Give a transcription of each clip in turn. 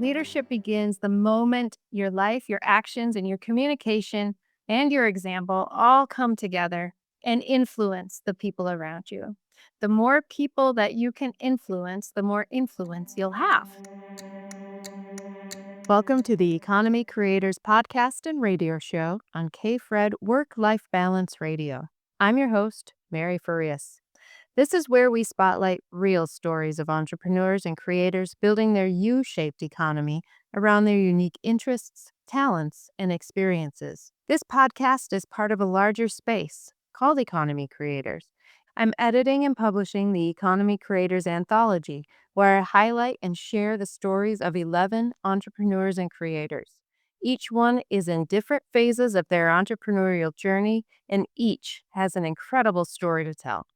leadership begins the moment your life, your actions, and your communication and your example all come together and influence the people around you. The more people that you can influence, the more influence you'll have. Welcome to the Economy Creators Podcast and Radio Show on KFred Work Life Balance Radio. I'm your host, Mary Farias. This is where we spotlight real stories of entrepreneurs and creators building their U-shaped economy around their unique interests, talents, and experiences. This podcast is part of a larger space called Economy Creators. I'm editing and publishing the Economy Creators Anthology, where I highlight and share the stories of 11 entrepreneurs and creators. Each one is in different phases of their entrepreneurial journey, and each has an incredible story to tell.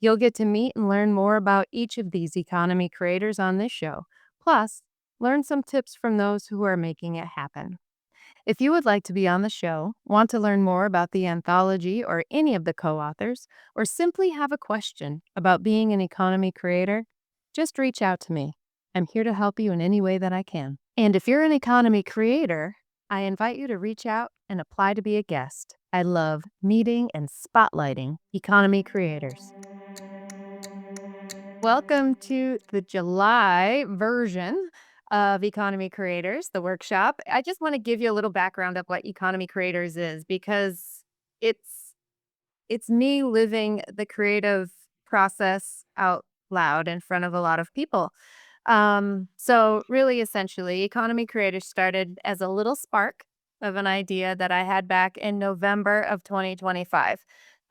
You'll get to meet and learn more about each of these economy creators on this show. Plus, learn some tips from those who are making it happen. If you would like to be on the show, want to learn more about the anthology or any of the co-authors, or simply have a question about being an economy creator, just reach out to me. I'm here to help you in any way that I can. And if you're an economy creator, I invite you to reach out and apply to be a guest. I love meeting and spotlighting economy creators. Welcome to the July version of Economy Creators, the workshop. I just want to give you a little background of what Economy Creators is because it's it's me living the creative process out loud in front of a lot of people. So really essentially, Economy Creators started as a little spark of an idea that I had back in November of 2025.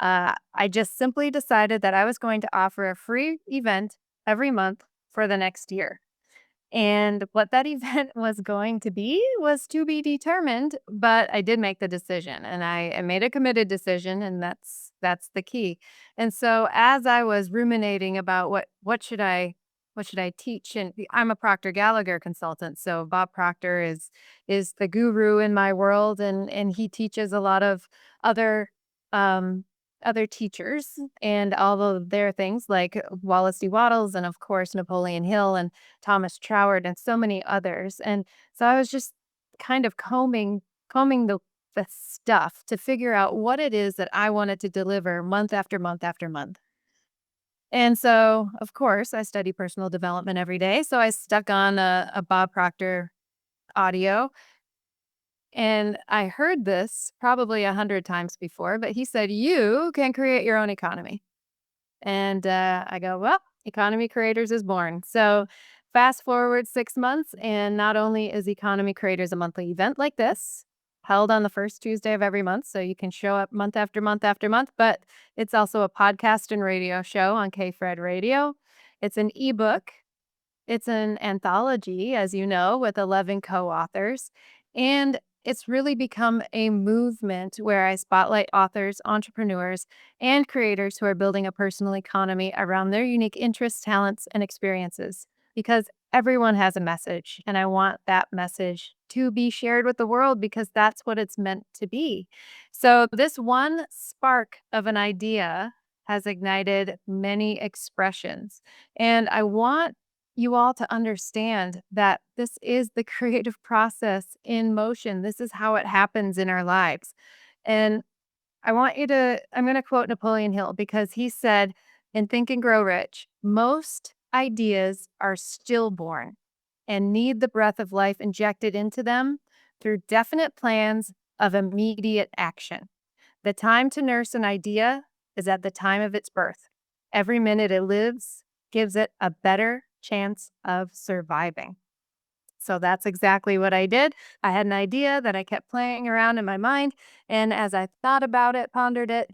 I just simply decided that I was going to offer a free event every month for the next year. And what that event was going to be was to be determined, but I did make the decision and I made a committed decision, and that's the key. And so as I was ruminating about what should I teach, and I'm a Proctor Gallagher consultant, so Bob Proctor is the guru in my world, and he teaches a lot of other um other teachers and all of their things like Wallace D. Waddles and of course Napoleon Hill and Thomas Troward and so many others. And so I was just kind of combing the stuff to figure out what it is that I wanted to deliver month after month after month. And so, of course, I study personal development every day. So I stuck on a Bob Proctor audio, and I heard this probably 100 times before, but he said, "You can create your own economy." And I go, well, Economy Creators is born. So fast forward 6 months, and not only is Economy Creators a monthly event like this, held on the first Tuesday of every month, so you can show up month after month after month, but it's also a podcast and radio show on KFred Radio. It's an ebook. It's an anthology, as you know, with 11 co-authors. And it's really become a movement where I spotlight authors, entrepreneurs, and creators who are building a personal economy around their unique interests, talents, and experiences. Because everyone has a message, and I want that message to be shared with the world because that's what it's meant to be. So, this one spark of an idea has ignited many expressions. And I want you all to understand that this is the creative process in motion. This is how it happens in our lives. And I'm going to quote Napoleon Hill because he said in Think and Grow Rich, most ideas are stillborn and need the breath of life injected into them through definite plans of immediate action. The time to nurse an idea is at the time of its birth. Every minute it lives gives it a better chance of surviving. So that's exactly what I did. I had an idea that I kept playing around in my mind. And as I thought about it, pondered it,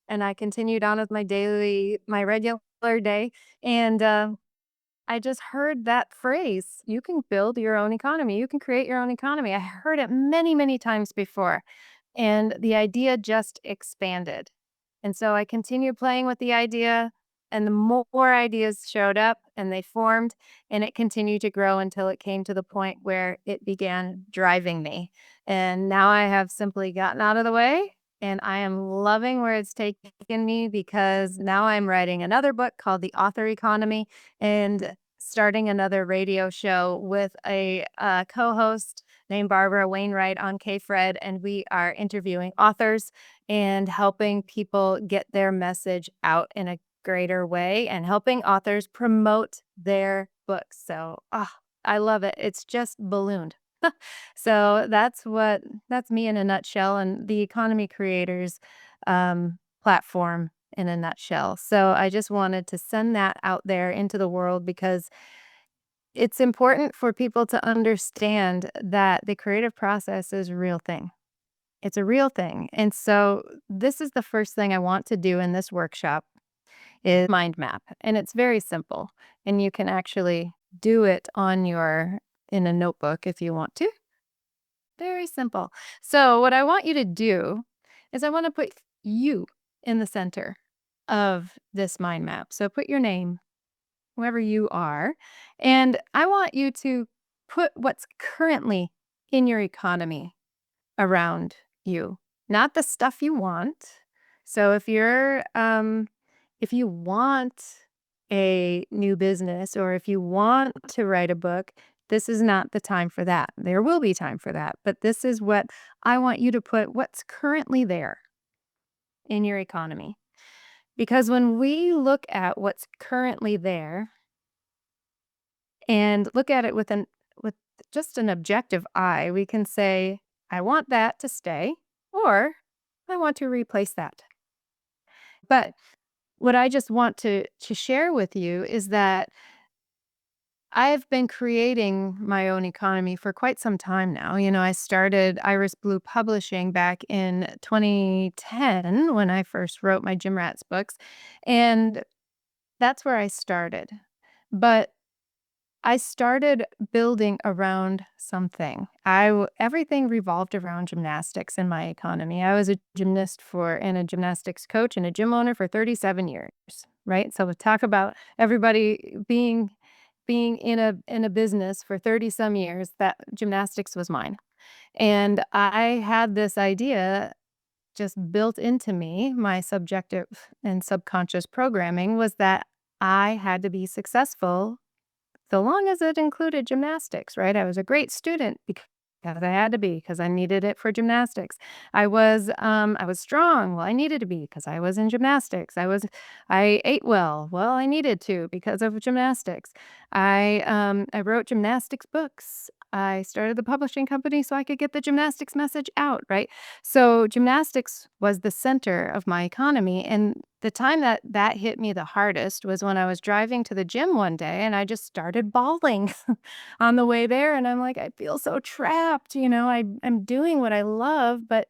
and I continued on with my regular day. And I just heard that phrase, you can build your own economy. You can create your own economy. I heard it many, many times before. And the idea just expanded. And so I continued playing with the idea, and the more ideas showed up and they formed, and it continued to grow until it came to the point where it began driving me. And now I have simply gotten out of the way, and I am loving where it's taken me because now I'm writing another book called The Author Economy. And starting another radio show with a co-host named Barbara Wainwright on KFred, and we are interviewing authors and helping people get their message out in a greater way and helping authors promote their books. So, I love it. It's just ballooned. So that's me in a nutshell and the economy creators platform in a nutshell. So I just wanted to send that out there into the world because it's important for people to understand that the creative process is a real thing. It's a real thing. And so this is the first thing I want to do in this workshop is mind map. And it's very simple. And you can actually do it on your in a notebook if you want to. Very simple. So what I want you to do is I want to put you in the center of this mind map. So put your name, whoever you are, and I want you to put what's currently in your economy around you, not the stuff you want. So if you want a new business or if you want to write a book, this is not the time for that. There will be time for that, but this is what I want you to put what's currently there in your economy. Because when we look at what's currently there and look at it with just an objective eye, we can say, I want that to stay, or I want to replace that. But what I just want to share with you is that I've been creating my own economy for quite some time now. I started Iris Blue Publishing back in 2010 when I first wrote my Gym Rats books, and that's where I started. But I started building around something. Everything revolved around gymnastics in my economy. I was a gymnast for and a gymnastics coach and a gym owner for 37 years, right? So we talk about everybody being in a business for 30 some years, that gymnastics was mine. And I had this idea just built into me, my subjective and subconscious programming was that I had to be successful so long as it included gymnastics, right? I was a great student because I had to be because I needed it for gymnastics. I was strong. Well, I needed to be because I was in gymnastics. I ate well. Well, I needed to because of gymnastics. I wrote gymnastics books. I started the publishing company so I could get the gymnastics message out, right? So gymnastics was the center of my economy, and the time that hit me the hardest was when I was driving to the gym one day and I just started bawling on the way there, and I'm like, "I feel so trapped," I'm doing what I love, but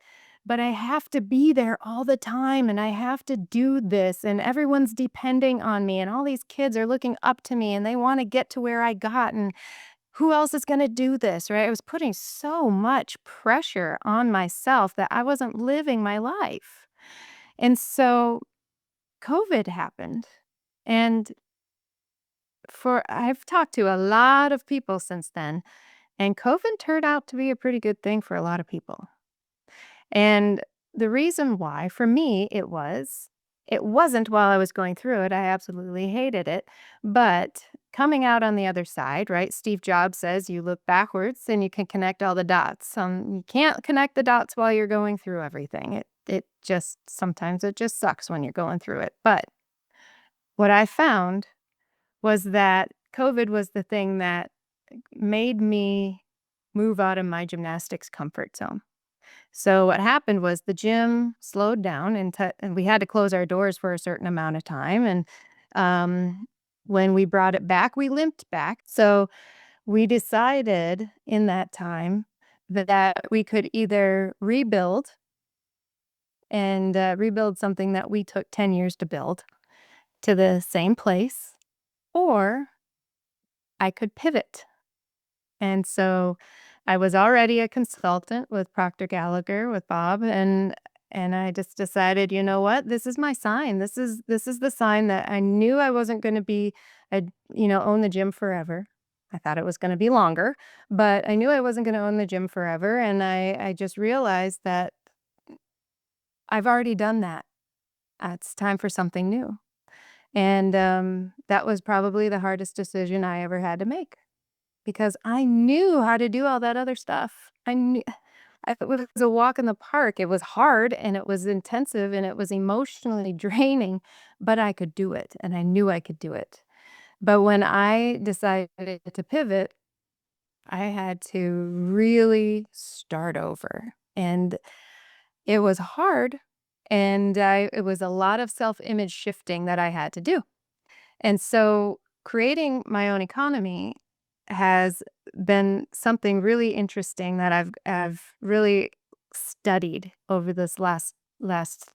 I have to be there all the time, and I have to do this, and everyone's depending on me, and all these kids are looking up to me, and they wanna get to where I got, and who else is gonna do this, right? I was putting so much pressure on myself that I wasn't living my life. And so COVID happened. And I've talked to a lot of people since then, and COVID turned out to be a pretty good thing for a lot of people. And the reason why, for me, it wasn't while I was going through it. I absolutely hated it. But coming out on the other side, right? Steve Jobs says you look backwards and you can connect all the dots. You can't connect the dots while you're going through everything. It just sometimes it just sucks when you're going through it. But what I found was that COVID was the thing that made me move out of my gymnastics comfort zone. So what happened was the gym slowed down and we had to close our doors for a certain amount of time. And when we brought it back, we limped back. So we decided in that time that we could either rebuild and rebuild something that we took 10 years to build to the same place, or I could pivot. And so I was already a consultant with Procter Gallagher with Bob, and I just decided, you know what? This is my sign. This is the sign that I knew I wasn't going to be a own the gym forever. I thought it was going to be longer, but I knew I wasn't going to own the gym forever, and I just realized that I've already done that. It's time for something new. And that was probably the hardest decision I ever had to make because I knew how to do all that other stuff. It was a walk in the park. It was hard and it was intensive and it was emotionally draining, but I could do it and I knew I could do it. But when I decided to pivot, I had to really start over. And it was hard. And it was a lot of self image shifting that I had to do. And so creating my own economy has been something really interesting that I've really studied over this last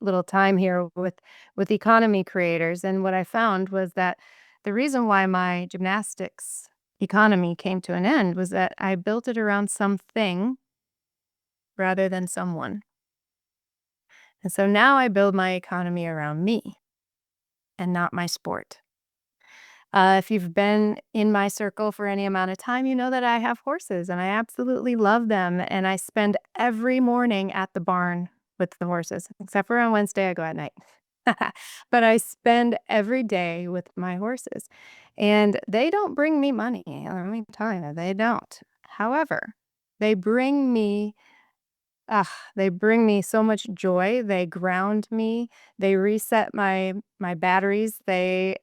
little time here with economy creators. And what I found was that the reason why my gymnastics economy came to an end was that I built it around something rather than someone. And so now I build my economy around me and not my sport. If you've been in my circle for any amount of time, you know that I have horses and I absolutely love them. And I spend every morning at the barn with the horses, except for on Wednesday, I go at night. But I spend every day with my horses. And they don't bring me money. Let me tell you, they don't. However, they bring me they bring me so much joy, they ground me, they reset my batteries, they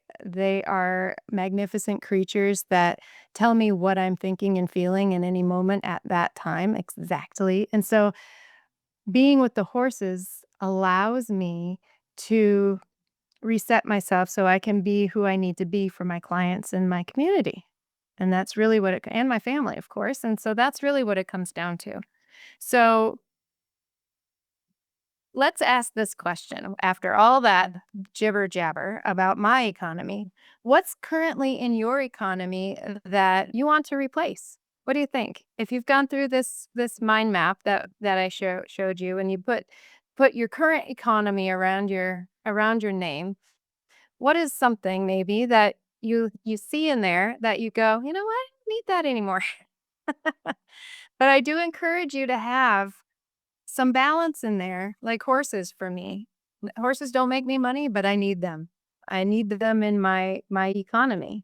are magnificent creatures that tell me what I'm thinking and feeling in any moment at that time exactly, and so being with the horses allows me to reset myself so I can be who I need to be for my clients and my community, and that's really what it and my family, of course, and so that's really what it comes down to. So let's ask this question after all that jibber jabber about my economy. What's currently in your economy that you want to replace? What do you think? If you've gone through this mind map that I showed you and you put your current economy around your name, what is something maybe that you see in there that you go, you know what, I don't need that anymore. But I do encourage you to have some balance in there, like horses for me. Horses don't make me money, but I need them. I need them in my economy.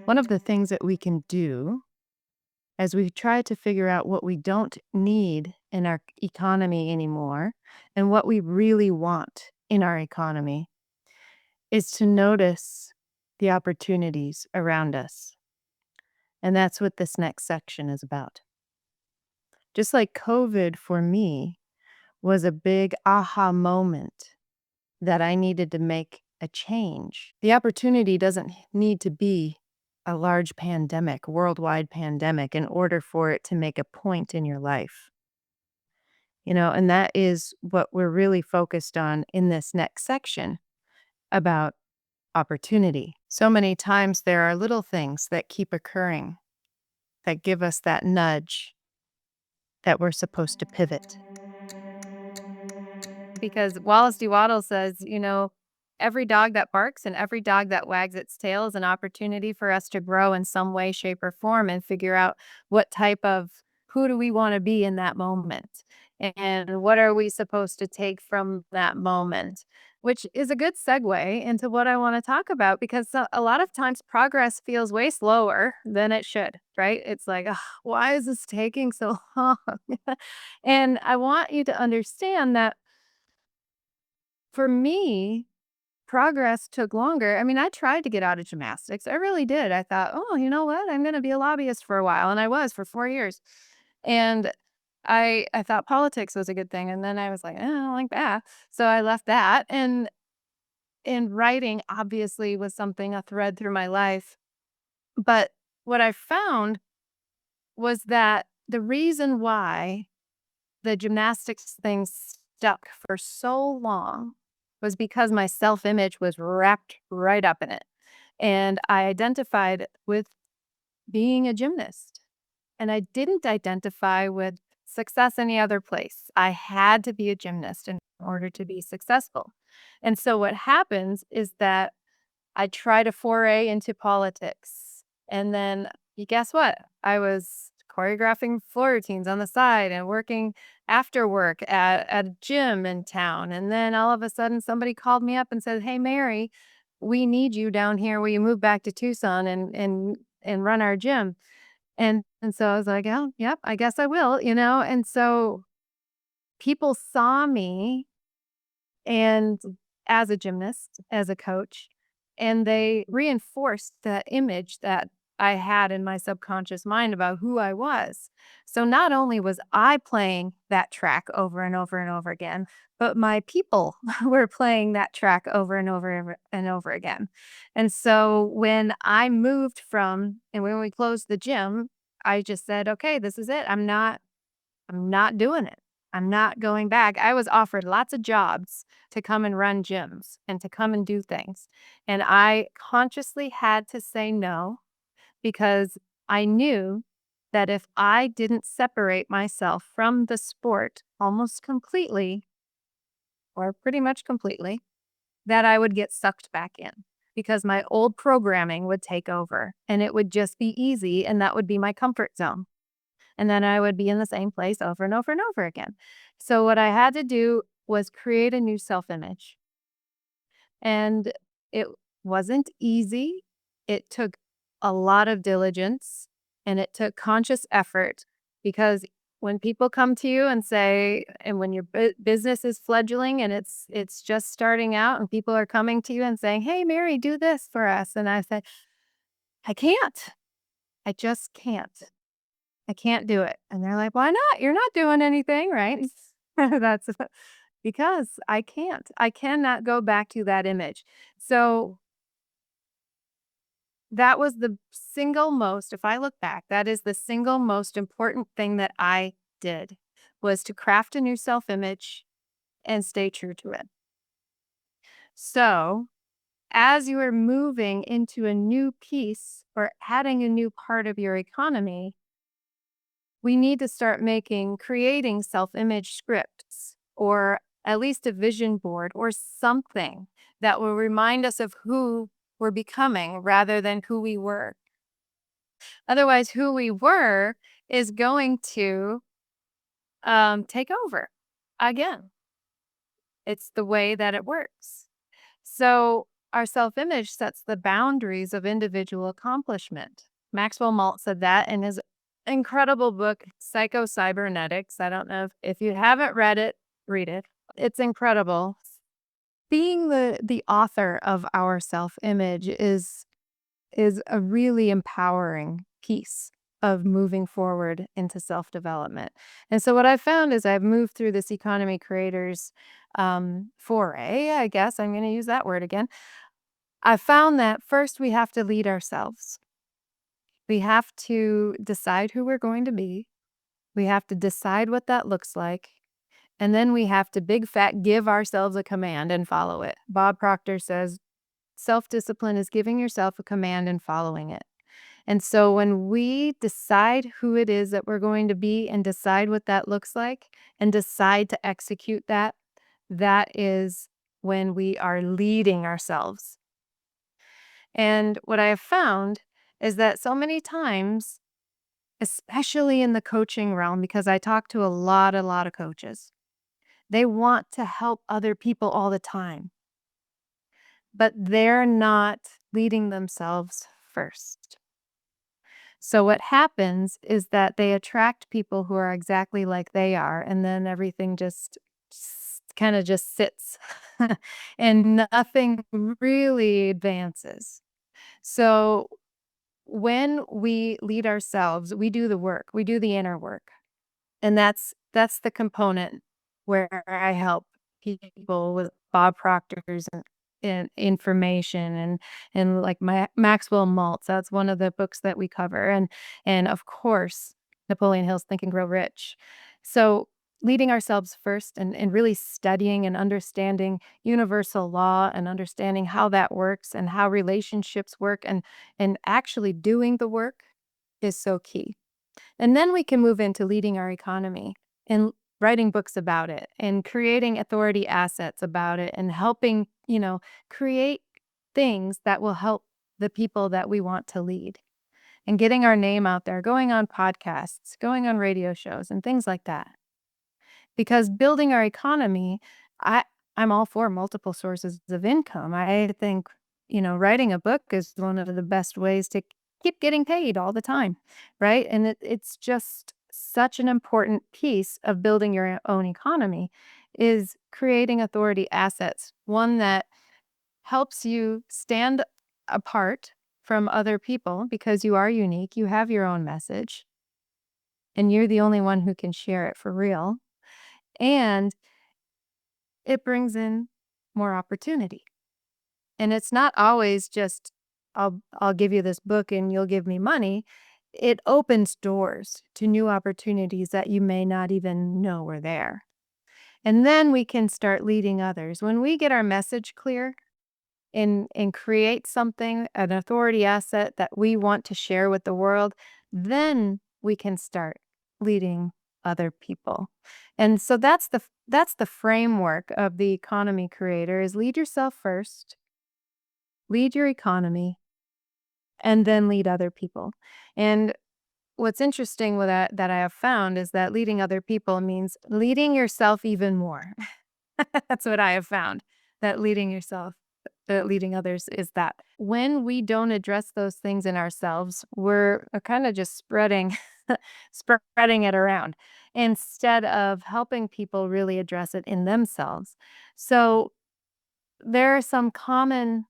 One of the things that we can do as we try to figure out what we don't need in our economy anymore and what we really want in our economy is to notice the opportunities around us. And that's what this next section is about. Just like COVID for me was a big aha moment that I needed to make a change. The opportunity doesn't need to be a large pandemic, worldwide pandemic, in order for it to make a point in your life. And that is what we're really focused on in this next section about opportunity. So many times there are little things that keep occurring that give us that nudge that we're supposed to pivot. Because Wallace D. Waddle says, every dog that barks and every dog that wags its tail is an opportunity for us to grow in some way, shape, or form and figure out what type of who do we want to be in that moment and what are we supposed to take from that moment, which is a good segue into what I want to talk about because a lot of times progress feels way slower than it should, right? It's like, "Ugh, why is this taking so long?" And I want you to understand that for me, progress took longer. I mean, I tried to get out of gymnastics. I really did. I thought, "Oh, you know what? I'm gonna be a lobbyist for a while," and I was for 4 years. And I thought politics was a good thing, and then I was like, I don't like that." So I left that, and writing obviously was something, a thread through my life. But what I found was that the reason why the gymnastics thing stuck for so long was because my self-image was wrapped right up in it. And I identified with being a gymnast, and I didn't identify with success any other place. I had to be a gymnast in order to be successful. And so what happens is that I try to foray into politics, and then you guess what? I was choreographing floor routines on the side and working after work at a gym in town. And then all of a sudden, somebody called me up and said, "Hey, Mary, we need you down here. Will you move back to Tucson and run our gym?" And so I was like, "Oh, yep, I guess I will," you know? And so people saw me and as a gymnast, as a coach, and they reinforced that image that I had in my subconscious mind about who I was. So not only was I playing that track over and over and over again, but my people were playing that track over and over again. And so when I moved from and when we closed the gym, I just said, "Okay, this is it. I'm not doing it. I'm not going back." I was offered lots of jobs to come and run gyms and to come and do things. And I consciously had to say no because I knew that if I didn't separate myself from the sport almost completely, or pretty much completely, that I would get sucked back in because my old programming would take over and it would just be easy and that would be my comfort zone. And then I would be in the same place over and over and over again. So what I had to do was create a new self-image. And it wasn't easy. It took a lot of diligence and it took conscious effort because when people come to you and say and when your business is fledgling and it's just starting out and people are coming to you and saying, "Hey, Mary, do this for us." And I said, "I can't. I just can't. I can't do it." And they're like, "Why not? You're not doing anything, right?" That's because I can't. I cannot go back to that image. So that was the single most, if I look back, that is the single most important thing that I did was to craft a new self-image and stay true to it. So as you are moving into a new piece or adding a new part of your economy, we need to start creating self-image scripts or at least a vision board or something that will remind us of who we're becoming rather than who we were. Otherwise, who we were is going to take over again. It's the way that it works. So our self-image sets the boundaries of individual accomplishment. Maxwell Maltz said that in his incredible book, Psycho-Cybernetics. I don't know if you haven't read it, read it. It's incredible. Being the author of our self-image is a really empowering piece of moving forward into self-development. And so what I've found is I've moved through this economy creators foray, I guess I'm going to use that word again. I found that first we have to lead ourselves. We have to decide who we're going to be. We have to decide what that looks like. And then we have to big fat give ourselves a command and follow it. Bob Proctor says self-discipline is giving yourself a command and following it. And so when we decide who it is that we're going to be and decide what that looks like and decide to execute that, that is when we are leading ourselves. And what I have found is that so many times, especially in the coaching realm, because I talk to a lot of coaches, they want to help other people all the time, but they're not leading themselves first. So what happens is that they attract people who are exactly like they are, and then everything just kind of just sits and nothing really advances. So when we lead ourselves, we do the work, we do the inner work. And that's the component where I help people with Bob Proctor's and information and like Maxwell Maltz. That's one of the books that we cover. And of course, Napoleon Hill's Think and Grow Rich. So leading ourselves first and really studying and understanding universal law and understanding how that works and how relationships work and actually doing the work is so key. And then we can move into leading our economy and writing books about it and creating authority assets about it and helping, create things that will help the people that we want to lead. and getting our name out there, going on podcasts, going on radio shows, and things like that. Because building our economy, I I'm all for multiple sources of income. I think, writing a book is one of the best ways to keep getting paid all the time, right? And it's just such an important piece of building your own economy is creating authority assets, one that helps you stand apart from other people because you are unique, you have your own message, and you're the only one who can share it for real. And it brings in more opportunity. And it's not always just, I'll give you this book and you'll give me money. It opens doors to new opportunities that you may not even know were there. And then we can start leading others. When we get our message clear and create something, an authority asset that we want to share with the world, then we can start leading other people. And so that's the framework of the economy creator is lead yourself first, lead your economy, and then lead other people. And what's interesting with that I have found is that leading other people means leading yourself even more. That's what I have found, that leading others is that when we don't address those things in ourselves, we're kind of just spreading it around instead of helping people really address it in themselves. So there are some common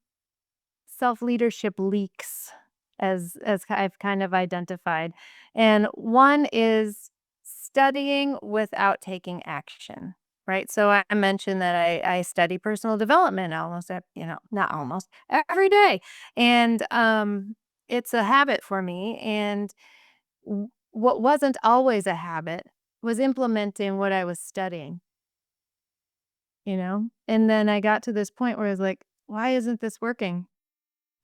self-leadership leaks as I've kind of identified. And one is studying without taking action. Right. So I mentioned that I study personal development almost, not almost every day. And it's a habit for me. And what wasn't always a habit was implementing what I was studying. And then I got to this point where I was like, why isn't this working?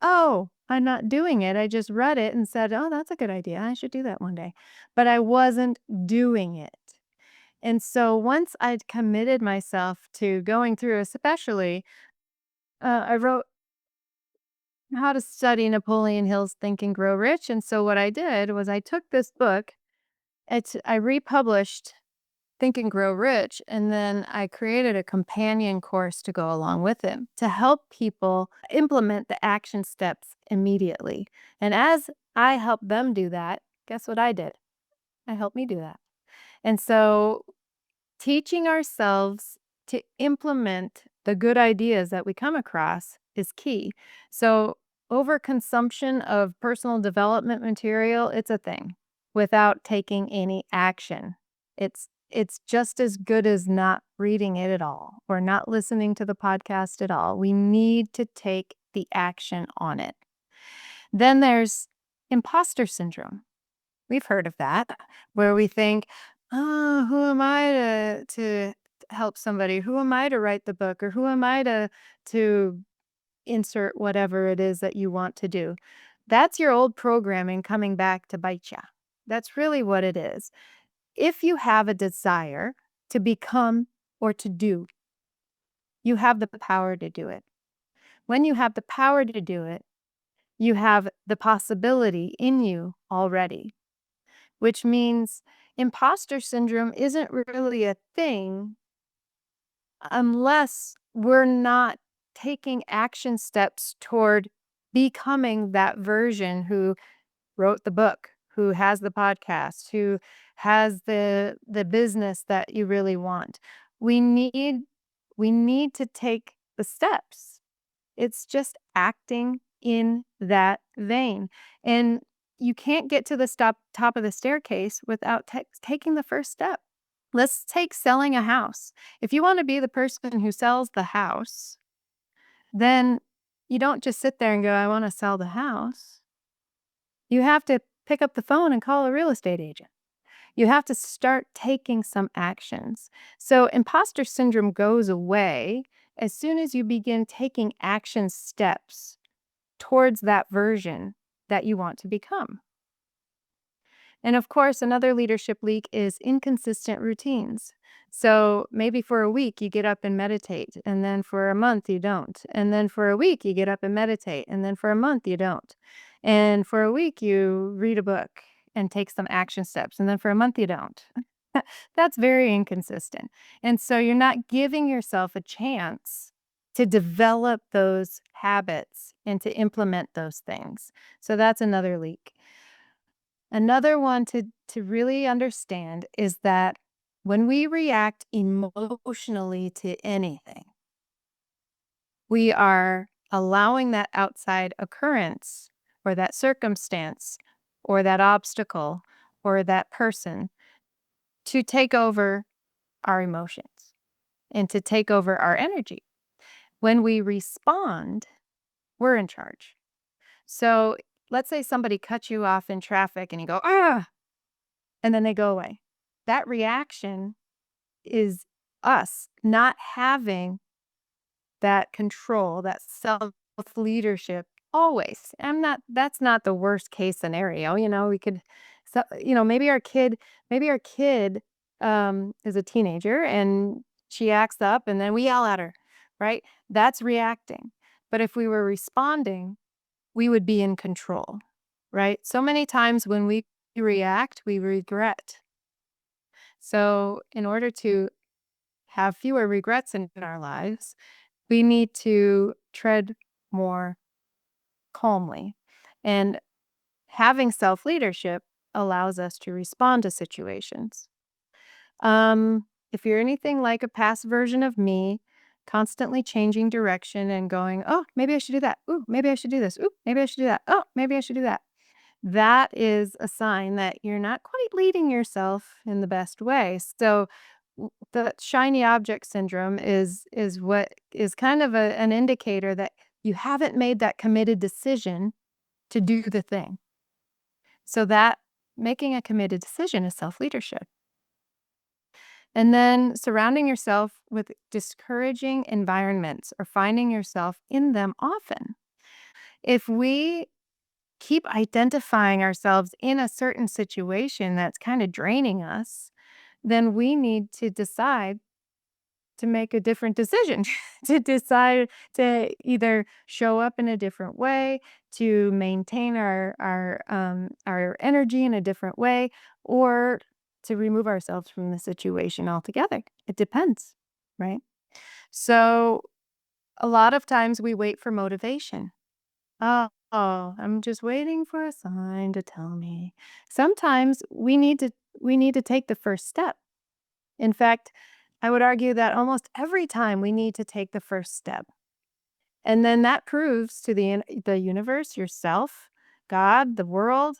Oh, I'm not doing it. I just read it and said, "Oh, that's a good idea. I should do that one day." But I wasn't doing it. And so once I'd committed myself to going through, especially, I wrote How to Study Napoleon Hill's Think and Grow Rich. And so what I did was I took this book, I republished Think and Grow Rich, and then I created a companion course to go along with it to help people implement the action steps immediately. And as I helped them do that, guess what I did? I helped me do that. And so teaching ourselves to implement the good ideas that we come across is key. So overconsumption of personal development material, it's a thing without taking any action. It's just as good as not reading it at all or not listening to the podcast at all. We need to take the action on it. Then there's imposter syndrome. We've heard of that, where we think, "Oh, who am I to help somebody? Who am I to write the book? Or who am I to insert whatever it is that you want to do?" That's your old programming coming back to bite ya. That's really what it is. If you have a desire to become or to do, you have the power to do it. When you have the power to do it, you have the possibility in you already, which means imposter syndrome isn't really a thing unless we're not taking action steps toward becoming that version who wrote the book, who has the podcast, who has the business that you really want. We need we need to take the steps. It's just acting in that vein. And you can't get to the top of the staircase without taking the first step. Let's take selling a house. If you want to be the person who sells the house, then you don't just sit there and go, I want to sell the house. You have to pick up the phone and call a real estate agent. You have to start taking some actions. So imposter syndrome goes away as soon as you begin taking action steps towards that version that you want to become. And of course, another leadership leak is inconsistent routines. So maybe for a week you get up and meditate, and then for a month you don't. And then for a week you get up and meditate, and then for a month you don't. And for a week, you read a book and take some action steps. And then for a month, you don't. That's very inconsistent. And so you're not giving yourself a chance to develop those habits and to implement those things. So that's another leak. Another one to really understand is that when we react emotionally to anything, we are allowing that outside occurrence or that circumstance or that obstacle or that person to take over our emotions and to take over our energy. When we respond, we're in charge. So let's say somebody cuts you off in traffic and you go, ah, and then they go away. That reaction is us not having that control, that self-leadership always. That's not the worst case scenario, we could maybe our kid is a teenager and she acts up and then we yell at her, right? That's reacting. But if we were responding, we would be in control, right? So many times when we react, we regret. So in order to have fewer regrets in our lives, we need to tread more calmly. And having self leadership allows us to respond to situations. If you're anything like a past version of me, constantly changing direction and going, oh, maybe I should do that. Ooh, maybe I should do this. Ooh, maybe I should do that. Oh, maybe I should do that. That is a sign that you're not quite leading yourself in the best way. So the shiny object syndrome is what is kind of an indicator that you haven't made that committed decision to do the thing. So that making a committed decision is self-leadership. And then surrounding yourself with discouraging environments or finding yourself in them often. If we keep identifying ourselves in a certain situation that's kind of draining us, then we need to decide to make a different decision, to decide to either show up in a different way, to maintain our energy in a different way, or to remove ourselves from the situation altogether. It depends, right? So a lot of times we wait for motivation. Oh, I'm just waiting for a sign to tell me. Sometimes we need to take the first step. In fact, I would argue that almost every time we need to take the first step. And then that proves to the universe, yourself, God, the world,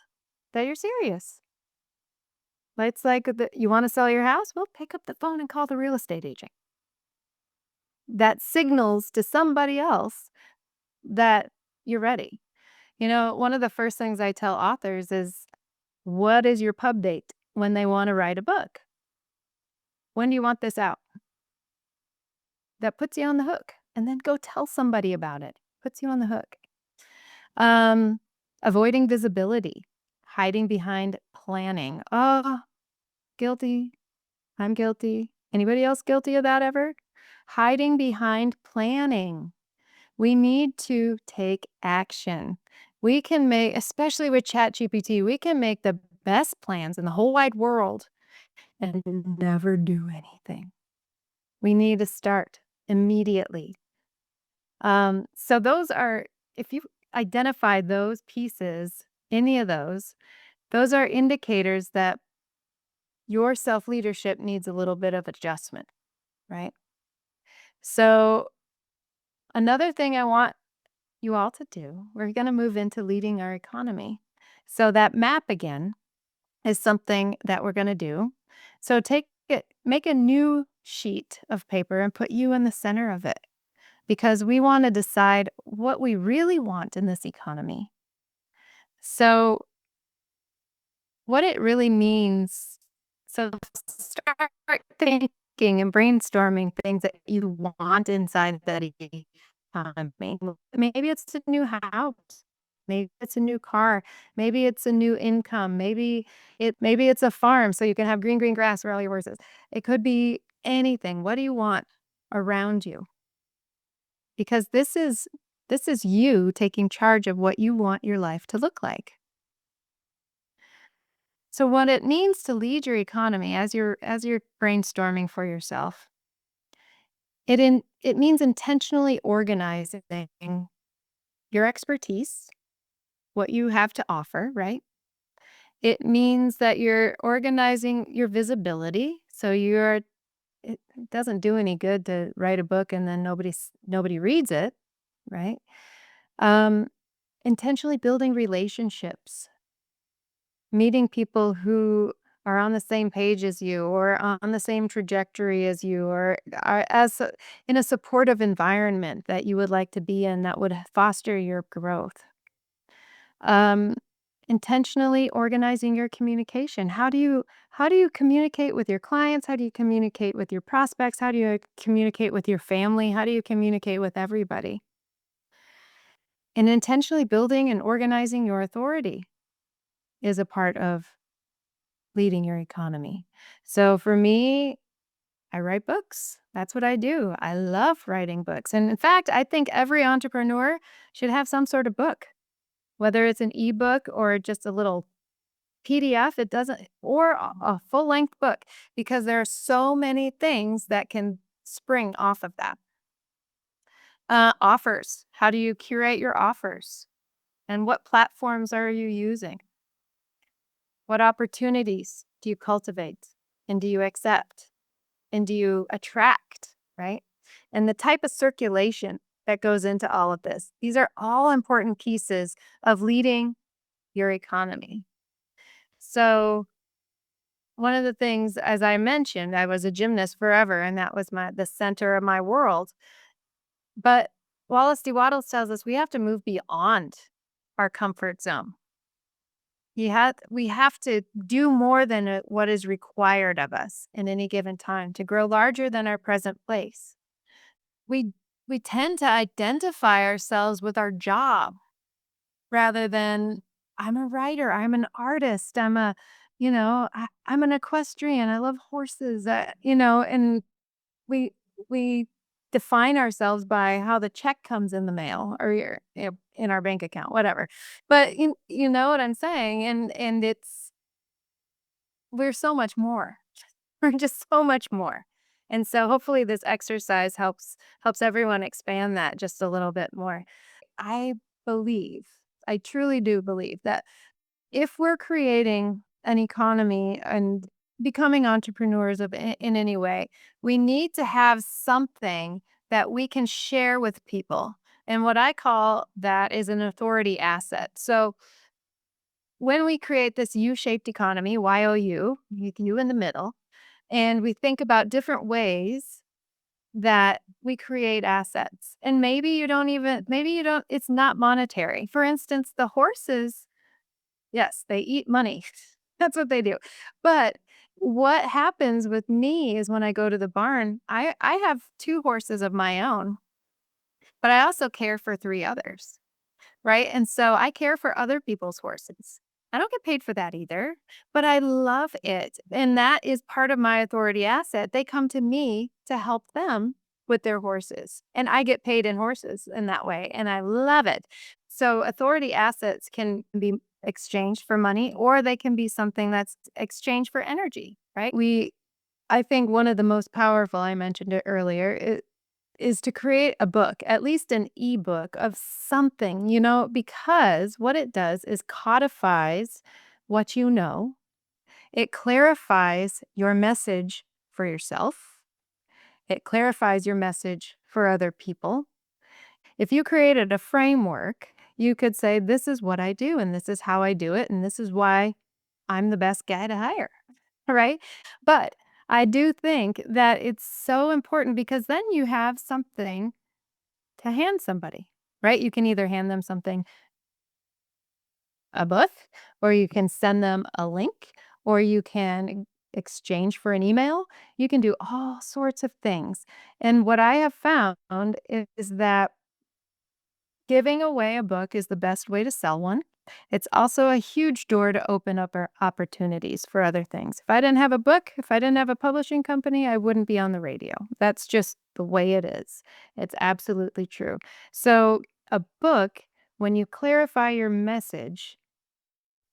that you're serious. It's like you want to sell your house? Well, pick up the phone and call the real estate agent. That signals to somebody else that you're ready. One of the first things I tell authors is, what is your pub date when they want to write a book? When do you want this out? That puts you on the hook. And then go tell somebody about it. Puts you on the hook. Um, Avoiding visibility, hiding behind planning. Oh, guilty. I'm guilty. Anybody else guilty of that ever? Hiding behind planning. We need to take action. We can make, especially with ChatGPT, we can make the best plans in the whole wide world and never do anything. We need to start immediately. So those are, if you identify those pieces, any of those are indicators that your self leadership needs a little bit of adjustment, right? So another thing I want you all to do, we're going to move into leading our economy. So that map again is something that we're going to do. So make a new sheet of paper and put you in the center of it, because we want to decide what we really want in this economy. So what it really means, so start thinking and brainstorming things that you want inside that economy. Maybe it's a new house. Maybe it's a new car. Maybe it's a new income. Maybe it's a farm so you can have green grass where all your horses. It could be anything. What do you want around you? Because this is This is you taking charge of what you want your life to look like. So what it means to lead your economy as you're brainstorming for yourself, it means intentionally organizing your expertise, what you have to offer, right? It means that you're organizing your visibility. So it doesn't do any good to write a book and then nobody reads it, right? Um, Intentionally building relationships, meeting people who are on the same page as you or on the same trajectory as you or are in a supportive environment that you would like to be in that would foster your growth. Um, Intentionally organizing your communication. How do you communicate with your clients? How do you communicate with your prospects? How do you communicate with your family? How do you communicate with everybody? And intentionally building and organizing your authority is a part of leading your economy. So for me, I write books. That's what I do. I love writing books. And in fact, I think every entrepreneur should have some sort of book, whether it's an ebook or just a little PDF, it doesn't, or a full length book, because there are so many things that can spring off of that. Offers. How do you curate your offers? And what platforms are you using? What opportunities do you cultivate? And do you accept? And do you attract? Right? And the type of circulation that goes into all of this. These are all important pieces of leading your economy. So, one of the things, as I mentioned, I was a gymnast forever, and that was the center of my world. But Wallace D. Wattles tells us we have to move beyond our comfort zone. We have to do more than what is required of us in any given time to grow larger than our present place. We we tend to identify ourselves with our job rather than I'm a writer, I'm an artist, I'm an equestrian, I love horses, and we we define ourselves by how the check comes in the mail or in our bank account, whatever. But you know what I'm saying, and we're so much more. We're just so much more. And so hopefully this exercise helps everyone expand that just a little bit more. I believe, I truly do believe that if we're creating an economy and becoming entrepreneurs in any way, we need to have something that we can share with people. And what I call that is an authority asset. So when we create this U-shaped economy, YOU, with you in the middle, and we think about different ways that we create assets. And maybe you don't, it's not monetary. For instance, the horses, yes, they eat money. That's what they do. But what happens with me is when I go to the barn, I have 2 horses of my own, but I also care for 3 others. Right? And so I care for other people's horses. I don't get paid for that either, but I love it. And that is part of my authority asset. They come to me to help them with their horses, and I get paid in horses in that way. And I love it. So authority assets can be exchanged for money, or they can be something that's exchanged for energy, right? I think one of the most powerful, I mentioned it earlier, is to create a book, at least an ebook of something, because what it does is codifies what you know. It clarifies your message for yourself. It clarifies your message for other people. If you created a framework, you could say, this is what I do, and this is how I do it, and this is why I'm the best guy to hire. Right? But I do think that it's so important because then you have something to hand somebody, right? You can either hand them something, a book, or you can send them a link, or you can exchange for an email. You can do all sorts of things. And what I have found is that giving away a book is the best way to sell one. It's also a huge door to open up our opportunities for other things. If I didn't have a book, if I didn't have a publishing company, I wouldn't be on the radio. That's just the way it is. It's absolutely true. So, A book, when you clarify your message,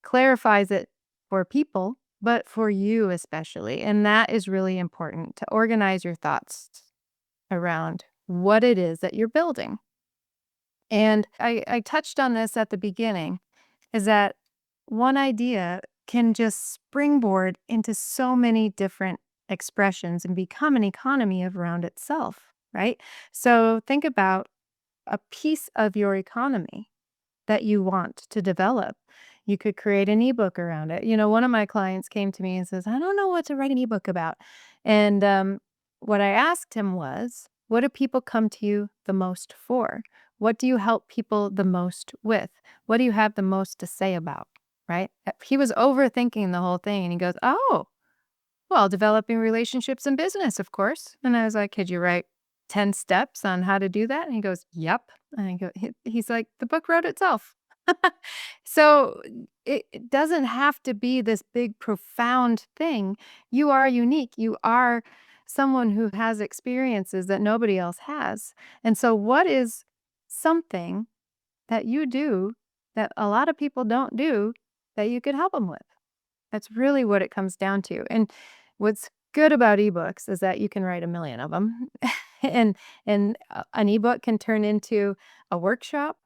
clarifies it for people, but for you especially. And that is really important to organize your thoughts around what it is that you're building. And I touched on this at the beginning is that one idea can just springboard into so many different expressions and become an economy of around itself, right? So think about a piece of your economy that you want to develop. You could create an ebook around it. One of my clients came to me and says, I don't know what to write an ebook about. And what I asked him was, what do people come to you the most for? What do you help people the most with? What do you have the most to say about? Right? He was overthinking the whole thing and he goes, oh, well, developing relationships in business, of course. And I was like, could you write 10 steps on how to do that? And he goes, yep. And he's like, the book wrote itself. So it doesn't have to be this big, profound thing. You are unique. You are someone who has experiences that nobody else has. And so, what is something that you do that a lot of people don't do that you could help them with? That's really what it comes down to, and what's good about ebooks is that you can write a million of them, an ebook can turn into a workshop,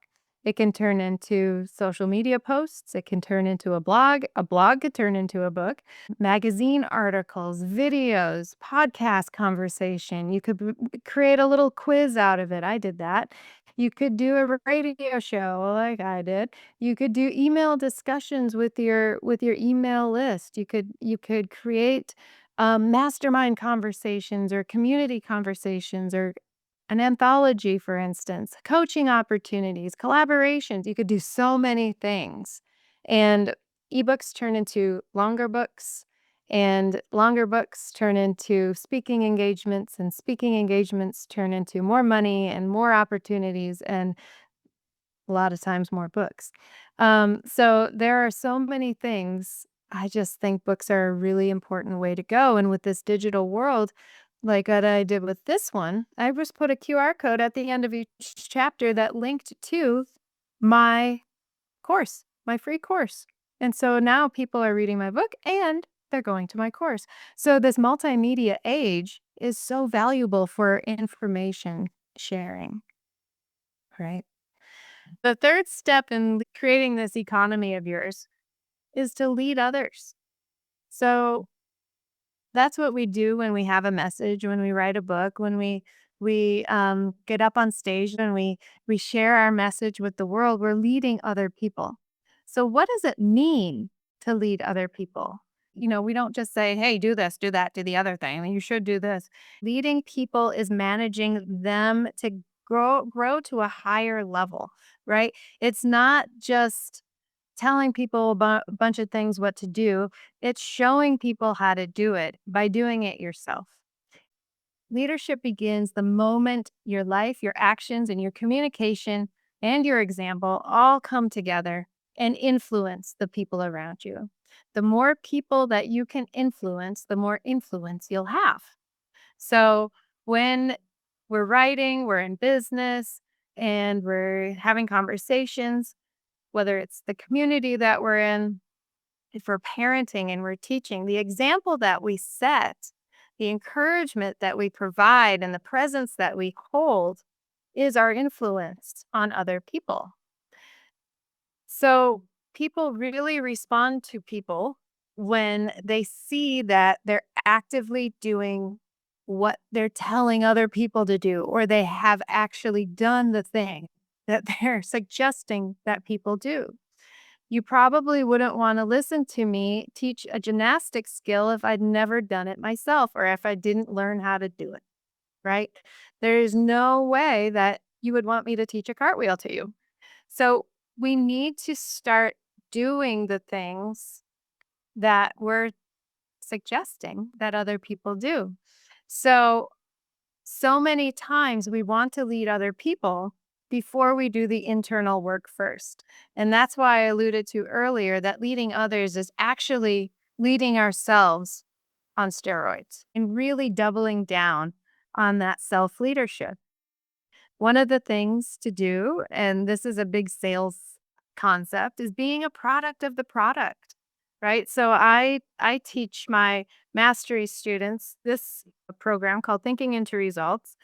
it can turn into social media posts, it can turn into a blog could turn into a book, magazine articles, videos, podcast conversation. You could create a little quiz out of it. I did that. You could do a radio show like I did. You could do email discussions with your email list. You could create mastermind conversations or community conversations or an anthology, for instance, coaching opportunities, collaborations. You could do so many things. And ebooks turn into longer books, and longer books turn into speaking engagements, and speaking engagements turn into more money and more opportunities, and a lot of times more books. So there are so many things. I just think books are a really important way to go. And with this digital world, like what I did with this one, I just put a QR code at the end of each chapter that linked to my course, my free course. And so now people are reading my book and they're going to my course. So this multimedia age is so valuable for information sharing, right? The third step in creating this economy of yours is to lead others. So that's what we do when we have a message, when we write a book, when we get up on stage and we share our message with the world. We're leading other people. So what does it mean to lead other people? We don't just say, "Hey, do this, do that, do the other thing. You should do this." Leading people is managing them to grow to a higher level, right? It's not just telling people about a bunch of things what to do. It's showing people how to do it by doing it yourself. Leadership begins the moment your life, your actions, and your communication and your example all come together and influence the people around you. The more people that you can influence, the more influence you'll have. So when we're writing, we're in business, and we're having conversations, whether it's the community that we're in, if we're parenting and we're teaching, the example that we set, the encouragement that we provide, and the presence that we hold is our influence on other people. So people really respond to people when they see that they're actively doing what they're telling other people to do, or they have actually done the thing that they're suggesting that people do. You probably wouldn't want to listen to me teach a gymnastics skill if I'd never done it myself or if I didn't learn how to do it, right? There is no way that you would want me to teach a cartwheel to you. So we need to start doing the things that we're suggesting that other people do. So many times we want to lead other people before we do the internal work first. And that's why I alluded to earlier that leading others is actually leading ourselves on steroids and really doubling down on that self leadership. One of the things to do, and this is a big sales concept, is being a product of the product, right? So I teach my mastery students this program called Thinking into Results,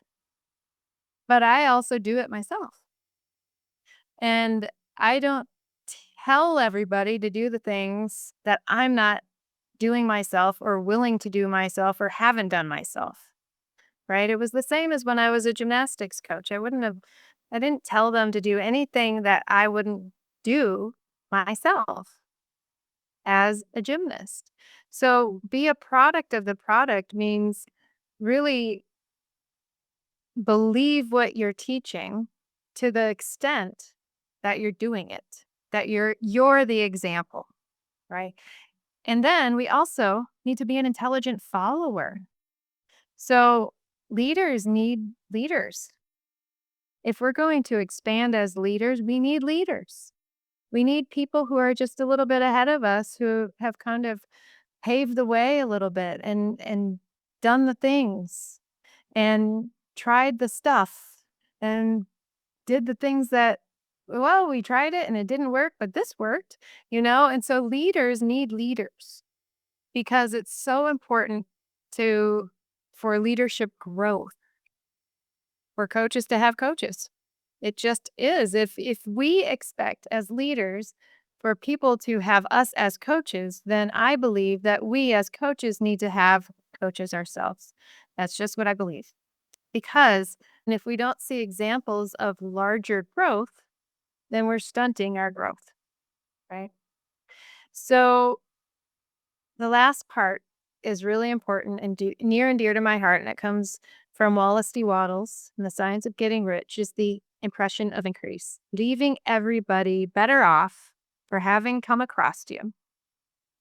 but I also do it myself. And I don't tell everybody to do the things that I'm not doing myself or willing to do myself or haven't done myself, right? It was the same as when I was a gymnastics coach. I didn't tell them to do anything that I wouldn't do myself as a gymnast. So be a product of the product means really believe what you're teaching to the extent that you're doing it, that you're the example, right? And then we also need to be an intelligent follower. So leaders need leaders. If we're going to expand as leaders, we need leaders. We need people who are just a little bit ahead of us, who have kind of paved the way a little bit and done the things and tried the stuff and did the things that, well, we tried it and it didn't work, but this worked, And so leaders need leaders because it's so important to for leadership growth, for coaches to have coaches. It just is. If we expect as leaders for people to have us as coaches, then I believe that we as coaches need to have coaches ourselves. That's just what I believe. Because and if we don't see examples of larger growth, then we're stunting our growth, right? So the last part is really important and near and dear to my heart, and it comes from Wallace D. Wattles and The Science of Getting Rich, is the impression of increase, leaving everybody better off for having come across you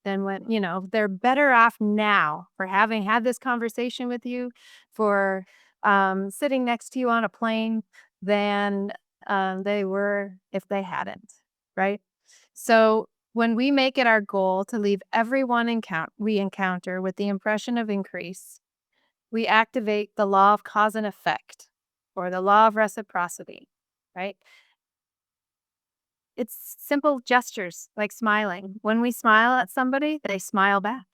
than when, they're better off now for having had this conversation with you, for sitting next to you on a plane than they were if they hadn't, right? So when we make it our goal to leave everyone we encounter with the impression of increase, we activate the law of cause and effect or the law of reciprocity, right? It's simple gestures like smiling. When we smile at somebody, they smile back.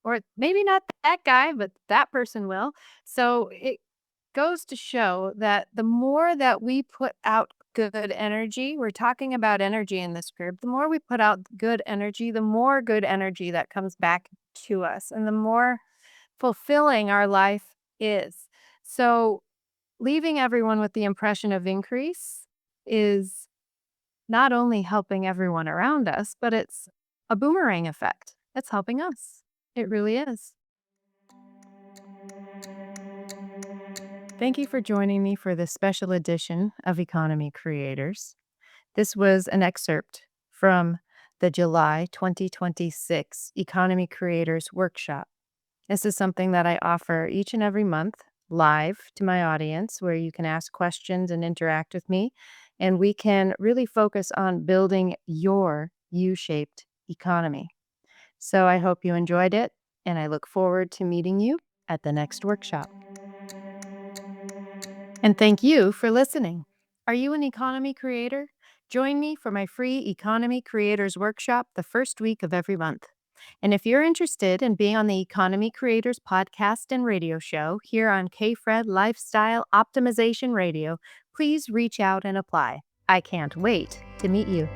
Or maybe not that guy, but that person will. So it goes to show that the more that we put out good energy, we're talking about energy in this group, the more we put out good energy, the more good energy that comes back to us and the more fulfilling our life is. So leaving everyone with the impression of increase is not only helping everyone around us, but it's a boomerang effect. It's helping us. It really is. Thank you for joining me for this special edition of Economy Creators. This was an excerpt from the July 2026 Economy Creators Workshop. This is something that I offer each and every month live to my audience, where you can ask questions and interact with me, and we can really focus on building your U shaped economy. So I hope you enjoyed it, and I look forward to meeting you at the next workshop. And thank you for listening. Are you an economy creator? Join me for my free Economy Creators Workshop the first week of every month. And if you're interested in being on the Economy Creators podcast and radio show here on KFred Lifestyle Optimization Radio, please reach out and apply. I can't wait to meet you.